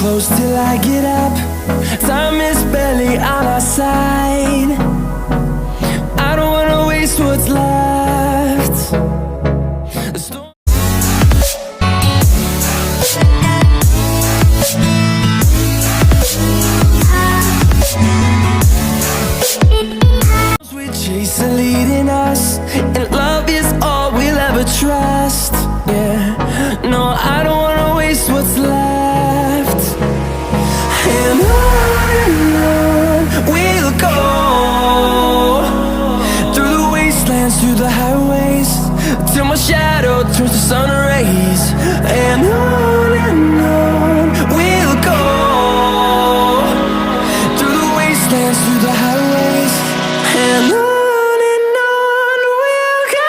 close till I get up. Time is barely on our side. I don't wanna waste what's left. The storms we chase are leading us, and love is all we'll ever trust. Yeah, no, I don't wanna waste what's left. And on we'll go, through the wastelands, through the highways, till my shadow turns to sun rays. And on we'll go, through the wastelands, through the highways, and on we'll go.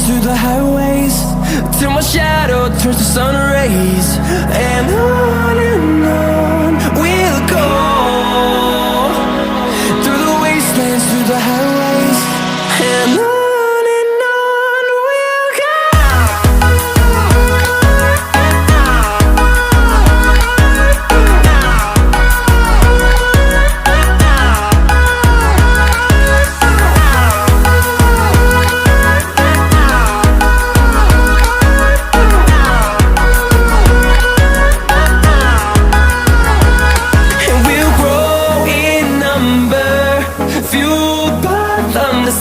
Through the highways, till my shadow turns to sun rays. And on we'll go, through the wastelands, through the highways, and on we'll go.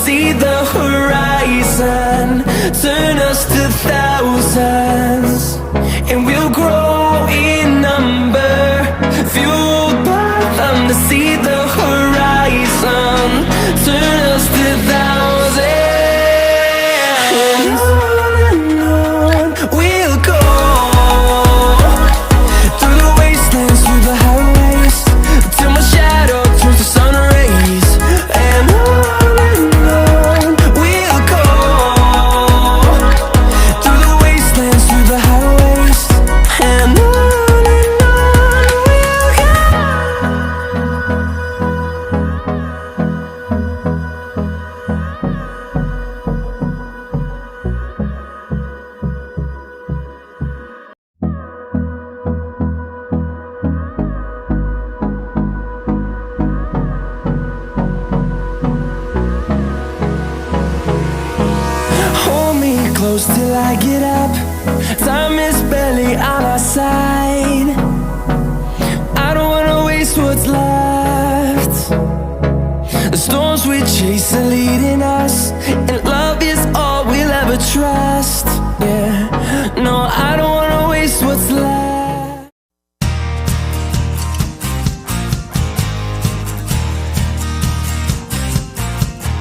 See the horizon turn us to thousands, and we'll grow in number, fueled by them to see the horizon turn us to thousands. And on we'll go, through the wastelands, through the highways, till my shadow turns to sun rays. And close till I get up. Time is barely on our side. I don't wanna waste what's left. The storms we chase are leading us, and